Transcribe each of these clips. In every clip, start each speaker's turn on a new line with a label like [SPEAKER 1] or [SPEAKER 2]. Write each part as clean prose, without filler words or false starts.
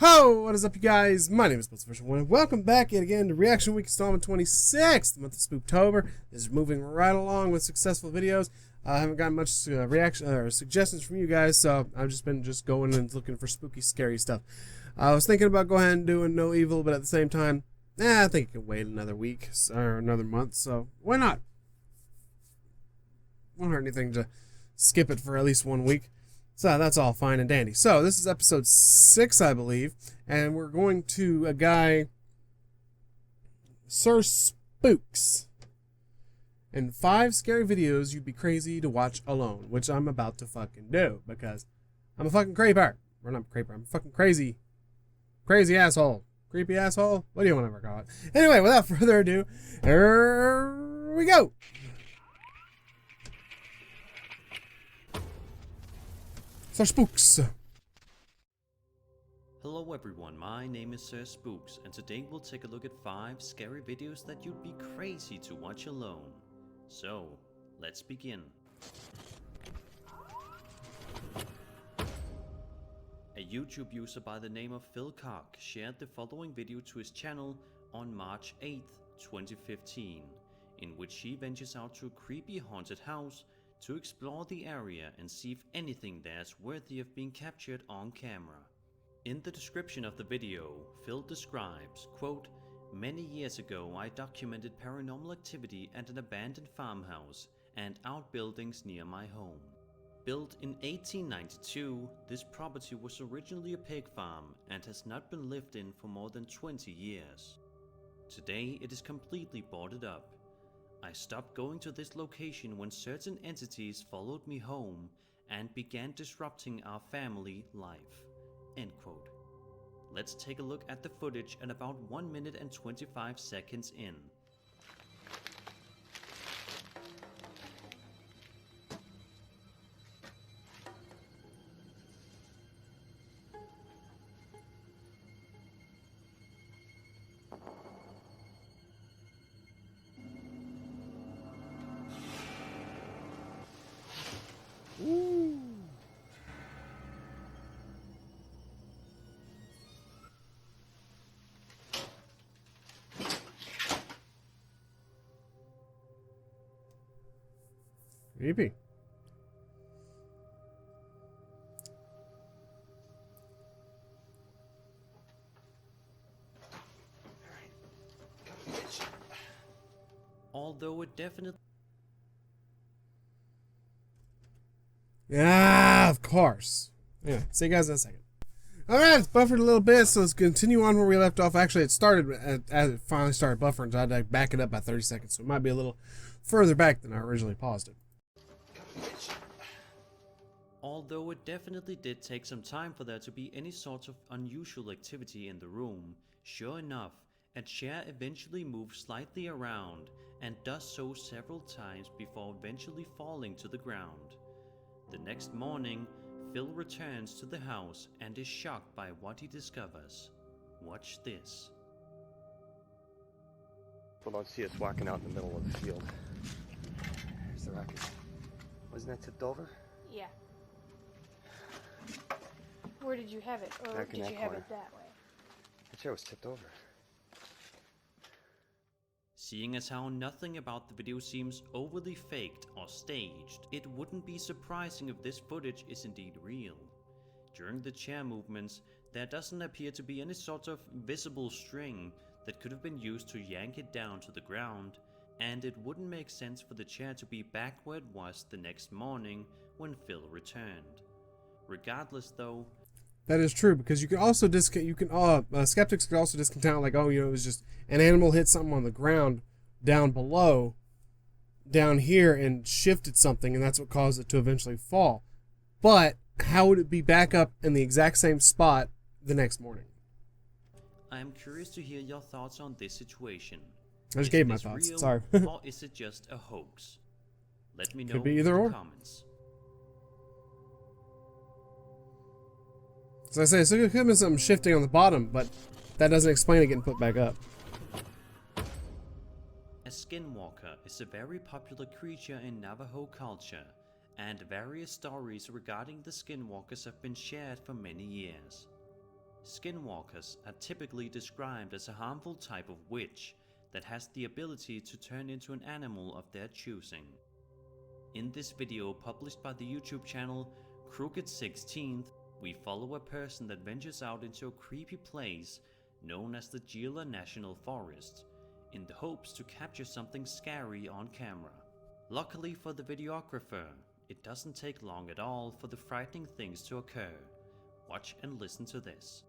[SPEAKER 1] Ho! What is up, you guys? My name is Spooks, welcome back yet again to Reaction Week installment 26, the month of Spooktober. This is moving right along with successful videos. I haven't gotten much reaction or suggestions from you guys, so I've just been going and looking for spooky, scary stuff. I was thinking about going ahead and doing No Evil, but at the same time, I think it can wait another week or another month, so why not? Won't hurt anything to skip it for at least 1 week. So that's all fine and dandy. So this is episode 6, I believe, and we're going to a guy, Sir Spooks, and 5 scary videos you'd be crazy to watch alone, which I'm about to fucking do because I'm a fucking creeper. Or not creeper, I'm a fucking crazy asshole. Creepy asshole? What do you want to call it? Anyway, without further ado, here we go. Sir Spooks.
[SPEAKER 2] Hello everyone, my name is Sir Spooks, and today we'll take a look at 5 scary videos that you'd be crazy to watch alone. So, let's begin. A YouTube user by the name of Phil Cock shared the following video to his channel on March 8th, 2015, in which he ventures out to a creepy haunted house to explore the area and see if anything there is worthy of being captured on camera. In the description of the video, Phil describes, quote, "Many years ago I documented paranormal activity at an abandoned farmhouse and outbuildings near my home. Built in 1892, this property was originally a pig farm and has not been lived in for more than 20 years. Today it is completely boarded up. I stopped going to this location when certain entities followed me home and began disrupting our family life." End quote. Let's take a look at the footage at about 1 minute and 25 seconds in.
[SPEAKER 1] Ooh. Creepy.
[SPEAKER 2] Although it definitely
[SPEAKER 1] Yeah, of course. Yeah, see you guys in a second. Alright, it's buffered a little bit, so let's continue on where we left off. Actually, it started as it finally started buffering, so I had to back it up by 30 seconds, so it might be a little further back than I originally paused it.
[SPEAKER 2] Although it definitely did take some time for there to be any sort of unusual activity in the room, sure enough, a chair eventually moves slightly around and does so several times before eventually falling to the ground. The next morning, Phil returns to the house and is shocked by what he discovers. Watch this.
[SPEAKER 3] Well, don't see us walking out in the middle of the field. There's the rocket. Wasn't that tipped over?
[SPEAKER 4] Yeah. Where did you have it? Or
[SPEAKER 3] Back in
[SPEAKER 4] did
[SPEAKER 3] that
[SPEAKER 4] you have
[SPEAKER 3] corner.
[SPEAKER 4] it that way?
[SPEAKER 3] The chair was tipped over.
[SPEAKER 2] Seeing as how nothing about the video seems overly faked or staged, it wouldn't be surprising if this footage is indeed real. During the chair movements, there doesn't appear to be any sort of visible string that could have been used to yank it down to the ground, and it wouldn't make sense for the chair to be back where it was the next morning when Phil returned. Regardless though,
[SPEAKER 1] That is true, because you can also skeptics could also discount, like, oh, it was just an animal hit something on the ground down below, down here, and shifted something, and that's what caused it to eventually fall. But how would it be back up in the exact same spot the next morning?
[SPEAKER 2] I am curious to hear your thoughts on this situation.
[SPEAKER 1] I just gave my thoughts.
[SPEAKER 2] Real,
[SPEAKER 1] Sorry.
[SPEAKER 2] or is it just a hoax? Let me know
[SPEAKER 1] Could be
[SPEAKER 2] in
[SPEAKER 1] either
[SPEAKER 2] the
[SPEAKER 1] or.
[SPEAKER 2] comments.
[SPEAKER 1] As I say, so it could have been something shifting on the bottom, but that doesn't explain it getting put back up.
[SPEAKER 2] A skinwalker is a very popular creature in Navajo culture, and various stories regarding the skinwalkers have been shared for many years. Skinwalkers are typically described as a harmful type of witch that has the ability to turn into an animal of their choosing. In this video published by the YouTube channel Crooked 16th, we follow a person that ventures out into a creepy place known as the Gila National Forest, in the hopes to capture something scary on camera. Luckily for the videographer, it doesn't take long at all for the frightening things to occur. Watch and listen to this.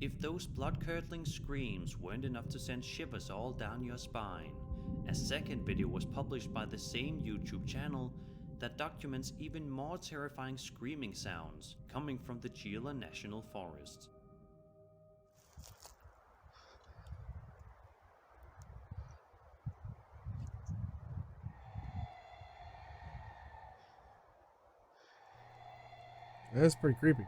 [SPEAKER 2] If those blood-curdling screams weren't enough to send shivers all down your spine, a second video was published by the same YouTube channel that documents even more terrifying screaming sounds coming from the Gila National Forest.
[SPEAKER 1] That's pretty creepy.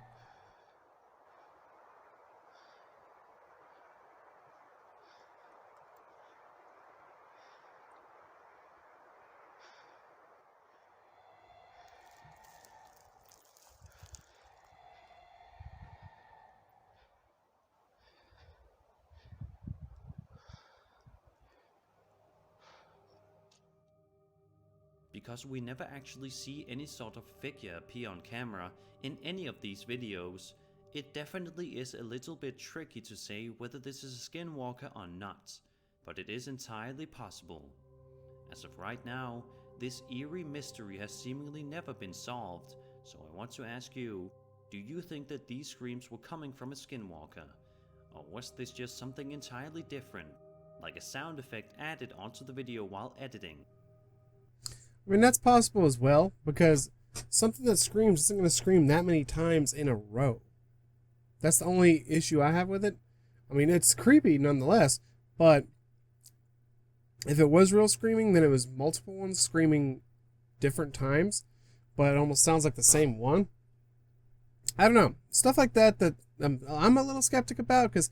[SPEAKER 2] Because we never actually see any sort of figure appear on camera in any of these videos, it definitely is a little bit tricky to say whether this is a skinwalker or not, but it is entirely possible. As of right now, this eerie mystery has seemingly never been solved, so I want to ask you, do you think that these screams were coming from a skinwalker? Or was this just something entirely different, like a sound effect added onto the video while editing?
[SPEAKER 1] I mean, that's possible as well, because something that screams isn't going to scream that many times in a row. That's the only issue I have with it. I mean, it's creepy nonetheless, but if it was real screaming, then it was multiple ones screaming different times, but it almost sounds like the same one. I don't know. Stuff like that I'm a little skeptic about, because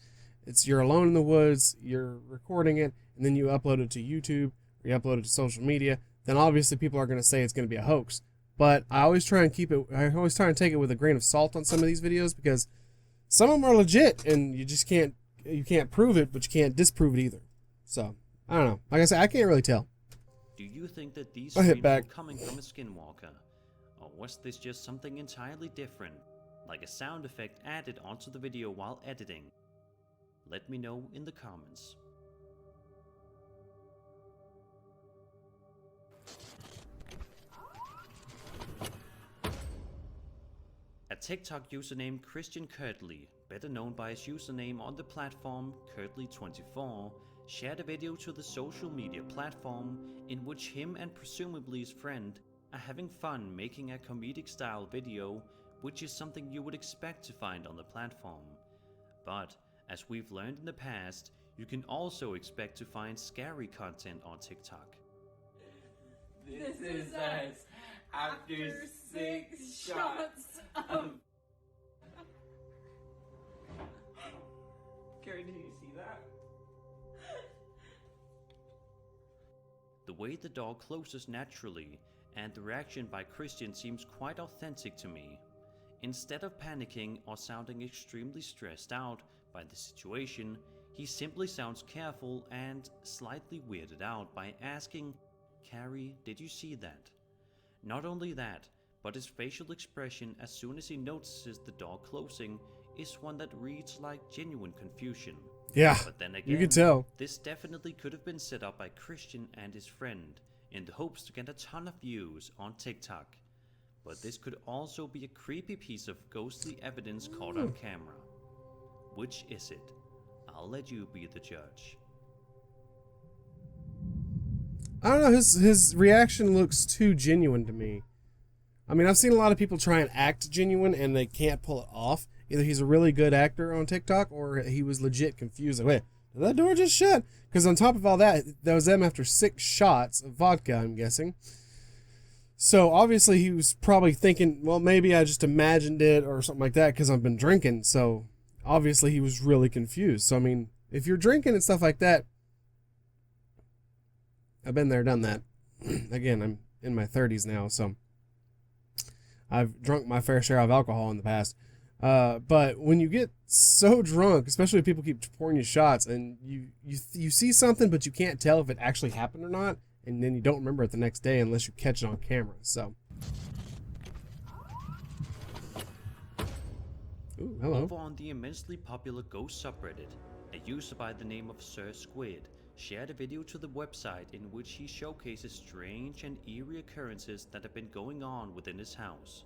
[SPEAKER 1] you're alone in the woods, you're recording it, and then you upload it to YouTube, or you upload it to social media. Then obviously people are going to say it's going to be a hoax. But I always try and take it with a grain of salt on some of these videos, because some of them are legit and you can't prove it, but you can't disprove it either. So, I don't know. Like I said, I can't really tell.
[SPEAKER 2] Do you think that these screams were coming from a skinwalker? Or was this just something entirely different, like a sound effect added onto the video while editing? Let me know in the comments. A TikTok user named Christian Kirtley, better known by his username on the platform Kirtley24, shared a video to the social media platform in which him and presumably his friend are having fun making a comedic style video, which is something you would expect to find on the platform. But, as we've learned in the past, you can also expect to find scary content on TikTok.
[SPEAKER 5] This is us after 6 shots of... Carrie, did you see that?
[SPEAKER 2] The way the dog closes naturally, and the reaction by Christian seems quite authentic to me. Instead of panicking or sounding extremely stressed out by the situation, he simply sounds careful and slightly weirded out by asking, "Carrie, did you see that?" Not only that, but his facial expression as soon as he notices the dog closing is one that reads like genuine confusion.
[SPEAKER 1] Yeah,
[SPEAKER 2] but then again,
[SPEAKER 1] you could tell.
[SPEAKER 2] This definitely could have been set up by Christian and his friend in the hopes to get a ton of views on TikTok. But this could also be a creepy piece of ghostly evidence caught on camera. Which is it? I'll let you be the judge.
[SPEAKER 1] I don't know, his reaction looks too genuine to me. I mean, I've seen a lot of people try and act genuine and they can't pull it off. Either he's a really good actor on TikTok or he was legit confused. Like, wait, did that door just shut? Because on top of all that, that was them after 6 shots of vodka, I'm guessing. So obviously he was probably thinking, well, maybe I just imagined it or something like that because I've been drinking. So obviously he was really confused. So, I mean, if you're drinking and stuff like that, I've been there, done that. Again, I'm in my 30s now, so I've drunk my fair share of alcohol in the past. But when you get so drunk, especially if people keep pouring you shots, and you see something, but you can't tell if it actually happened or not, and then you don't remember it the next day unless you catch it on camera. So, ooh, hello.
[SPEAKER 2] Over on the immensely popular Ghost subreddit, a user by the name of Sir Squid shared a video to the website in which he showcases strange and eerie occurrences that have been going on within his house.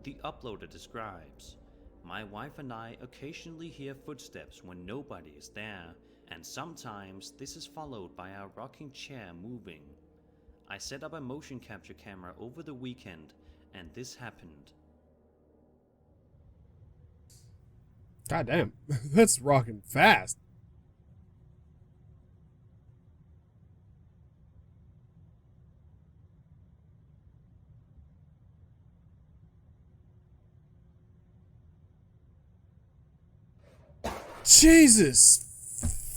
[SPEAKER 2] The uploader describes, "My wife and I occasionally hear footsteps when nobody is there, and sometimes this is followed by our rocking chair moving. I set up a motion capture camera over the weekend, and this happened."
[SPEAKER 1] God damn, that's rocking fast. Jesus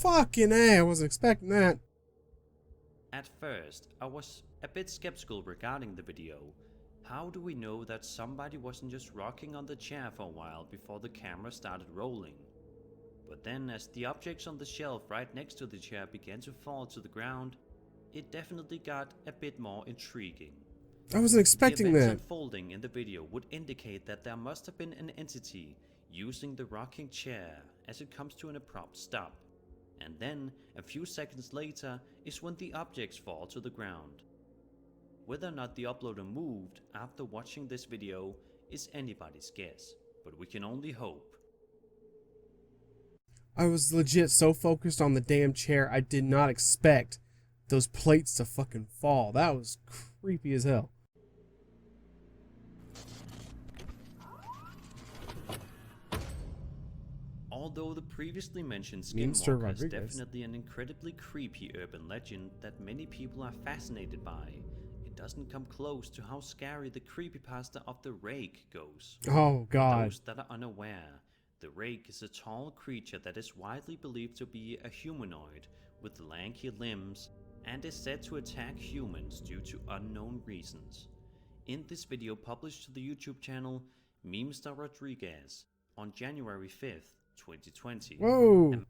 [SPEAKER 1] fucking A, I wasn't expecting that.
[SPEAKER 2] At first, I was a bit skeptical regarding the video. How do we know that somebody wasn't just rocking on the chair for a while before the camera started rolling? But then as the objects on the shelf right next to the chair began to fall to the ground, it definitely got a bit more intriguing.
[SPEAKER 1] I wasn't expecting
[SPEAKER 2] the
[SPEAKER 1] that.
[SPEAKER 2] events unfolding in the video would indicate that there must have been an entity using the rocking chair as it comes to an abrupt stop. And then, a few seconds later, is when the objects fall to the ground. Whether or not the uploader moved after watching this video is anybody's guess, but we can only hope.
[SPEAKER 1] I was legit so focused on the damn chair, I did not expect those plates to fucking fall. That was creepy as hell.
[SPEAKER 2] Although the previously mentioned
[SPEAKER 1] Mr.
[SPEAKER 2] skinwalker is
[SPEAKER 1] Rodriguez.
[SPEAKER 2] definitely an incredibly creepy urban legend that many people are fascinated by, it doesn't come close to how scary the creepypasta of the rake goes.
[SPEAKER 1] Oh god.
[SPEAKER 2] Those that are unaware, the rake is a tall creature that is widely believed to be a humanoid with lanky limbs and is said to attack humans due to unknown reasons. In this video published to the YouTube channel Mr. Rodriguez on January 5th, 2020.
[SPEAKER 1] Whoa.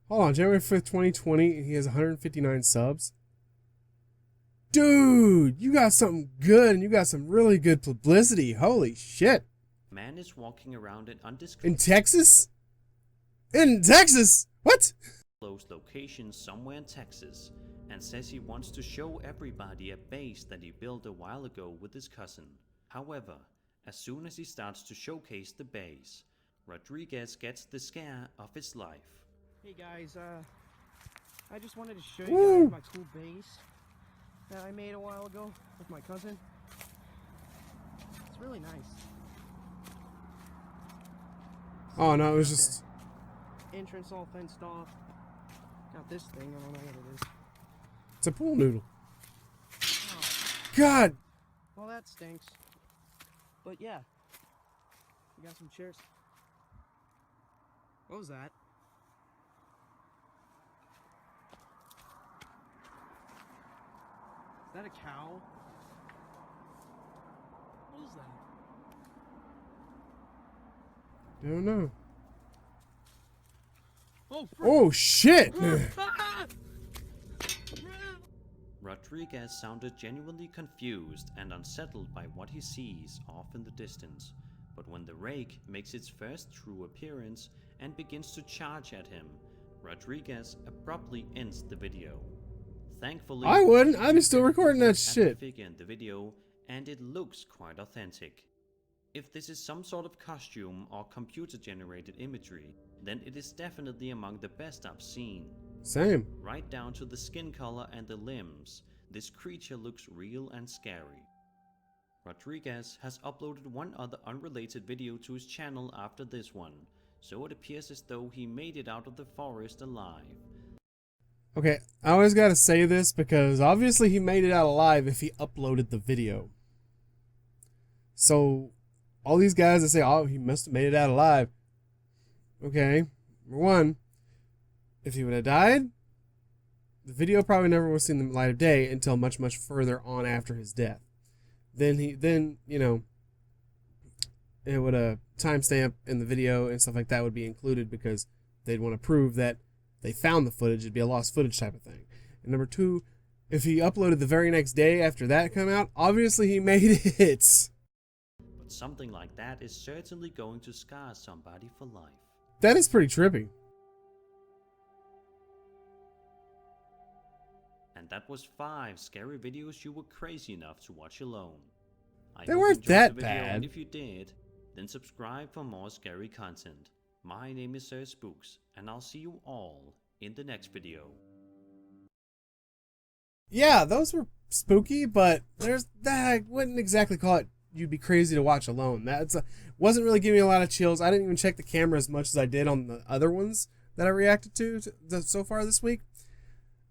[SPEAKER 1] Hold on, January 5th, 2020, and he has 159 subs. Dude, you got something good and you got some really good publicity. Holy shit.
[SPEAKER 2] Man is walking around an
[SPEAKER 1] In
[SPEAKER 2] undisclosed
[SPEAKER 1] Texas? In Texas? What?
[SPEAKER 2] location somewhere in Texas and says he wants to show everybody a base that he built a while ago with his cousin. However, as soon as he starts to showcase the base, Rodriguez gets the scare of his life.
[SPEAKER 6] Hey guys, I just wanted to show
[SPEAKER 1] Woo.
[SPEAKER 6] you guys my cool base that I made a while ago with my cousin. It's really nice.
[SPEAKER 1] Oh no, it was
[SPEAKER 6] Got
[SPEAKER 1] just...
[SPEAKER 6] the entrance all fenced off. Got this thing, I don't know what it is.
[SPEAKER 1] It's a pool noodle.
[SPEAKER 6] Oh,
[SPEAKER 1] God.
[SPEAKER 6] well that stinks. But yeah, we got some chairs. What was that? Is that a cow? What is that?
[SPEAKER 1] Don't know.
[SPEAKER 6] Oh,
[SPEAKER 1] Oh shit.
[SPEAKER 2] Rodriguez sounded genuinely confused and unsettled by what he sees off in the distance, but when the rake makes its first true appearance and begins to charge at him, Rodriguez abruptly ends the video. Thankfully,
[SPEAKER 1] I wouldn't. I'd be still recording that
[SPEAKER 2] at the
[SPEAKER 1] shit.
[SPEAKER 2] figure in the video, and it looks quite authentic. If this is some sort of costume or computer-generated imagery, then it is definitely among the best I've seen.
[SPEAKER 1] Same.
[SPEAKER 2] Right down to the skin color and the limbs, this creature looks real and scary. Rodriguez has uploaded one other unrelated video to his channel after this one, so it appears as though he made it out of the forest alive.
[SPEAKER 1] Okay, I always gotta say this because obviously he made it out alive if he uploaded the video. So, all these guys that say, oh, he must have made it out alive. Okay, number one, if he would have died, the video probably never would have seen the light of day until much, much further on after his death. Then you know, it would have timestamp in the video and stuff like that would be included because they'd want to prove that they found the footage. It'd be a lost footage type of thing. And number two, if he uploaded the very next day after that come out, obviously he made it.
[SPEAKER 2] But something like that is certainly going to scar somebody for life.
[SPEAKER 1] That is pretty trippy.
[SPEAKER 2] And that was 5 scary videos you were crazy enough to watch alone. I
[SPEAKER 1] They
[SPEAKER 2] hope you
[SPEAKER 1] weren't
[SPEAKER 2] enjoyed
[SPEAKER 1] that
[SPEAKER 2] the video,
[SPEAKER 1] bad.
[SPEAKER 2] and if you did, then subscribe for more scary content. My name is Sir Spooks, and I'll see you all in the next video.
[SPEAKER 1] Yeah, those were spooky, but I wouldn't exactly call it you'd be crazy to watch alone. Wasn't really giving me a lot of chills. I didn't even check the camera as much as I did on the other ones that I reacted to so far this week.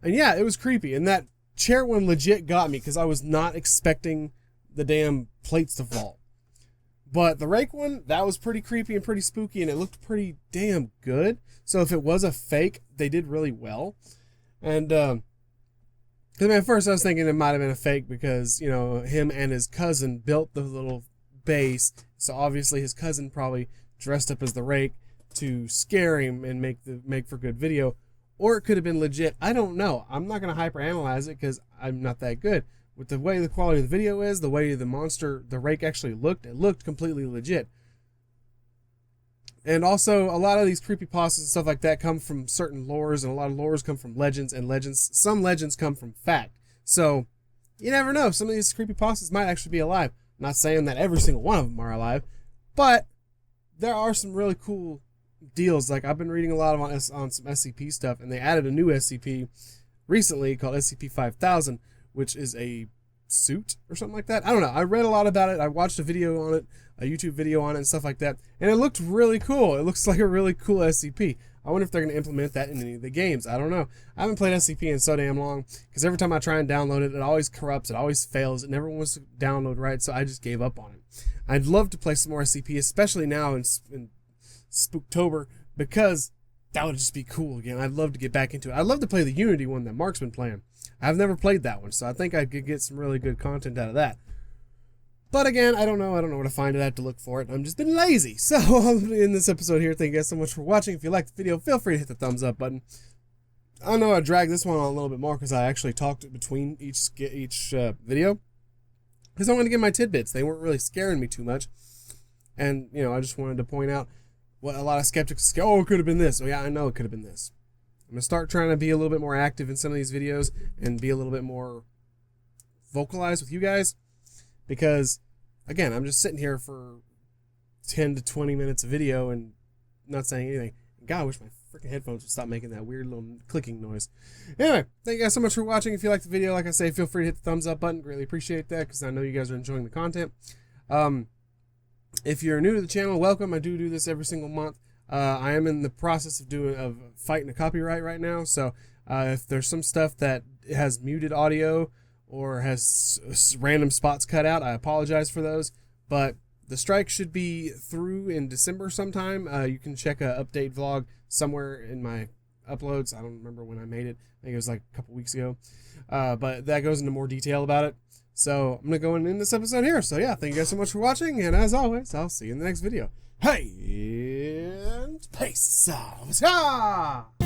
[SPEAKER 1] And yeah, it was creepy. And that chair one legit got me because I was not expecting the damn plates to fall. But the rake one, that was pretty creepy and pretty spooky, and it looked pretty damn good. So if it was a fake, they did really well. And because at first I was thinking it might have been a fake because, you know, him and his cousin built the little base. So obviously his cousin probably dressed up as the rake to scare him and make for good video. Or it could have been legit. I don't know. I'm not going to hyperanalyze it because I'm not that good. With the way the quality of the video is, the way the monster, the rake actually looked, it looked completely legit. And also, a lot of these creepypastas and stuff like that come from certain lores, and a lot of lores come from legends, and some legends come from fact. So, you never know. Some of these creepypastas might actually be alive. I'm not saying that every single one of them are alive, but there are some really cool deals. Like, I've been reading a lot on some SCP stuff, and they added a new SCP recently called SCP-5000, which is a suit or something like that. I don't know. I read a lot about it. I watched a video on it, a YouTube video on it and stuff like that, and it looked really cool. It looks like a really cool SCP. I wonder if they're going to implement that in any of the games. I don't know. I haven't played SCP in so damn long because every time I try and download it, it always corrupts. It always fails. It never wants to download right, so I just gave up on it. I'd love to play some more SCP, especially now in Spooktober, because that would just be cool again. I'd love to get back into it. I'd love to play the Unity one that Mark's been playing. I've never played that one, so I think I could get some really good content out of that. But again, I don't know where to find it. I have to look for it. I'm just been lazy. So I'll end this episode here. Thank you guys so much for watching. If you liked the video, feel free to hit the thumbs up button. I know I dragged this one on a little bit more because I actually talked between each video. Because I wanted to get my tidbits. They weren't really scaring me too much. And, you know, I just wanted to point out what a lot of skeptics say. Oh, it could have been this. Oh, yeah, I know it could have been this. I'm going to start trying to be a little bit more active in some of these videos and be a little bit more vocalized with you guys. Because, again, I'm just sitting here for 10 to 20 minutes of video and not saying anything. God, I wish my freaking headphones would stop making that weird little clicking noise. Anyway, thank you guys so much for watching. If you liked the video, like I say, feel free to hit the thumbs up button. Greatly appreciate that because I know you guys are enjoying the content. If you're new to the channel, welcome. I do this every single month. I am in the process of fighting a copyright right now. So if there's some stuff that has muted audio or has random spots cut out, I apologize for those. But the strike should be through in December sometime. You can check a update vlog somewhere in my uploads. I don't remember when I made it. I think it was like a couple weeks ago. But that goes into more detail about it. So I'm going to go and end this episode here. So yeah, thank you guys so much for watching. And as always, I'll see you in the next video. Hey, and peace out.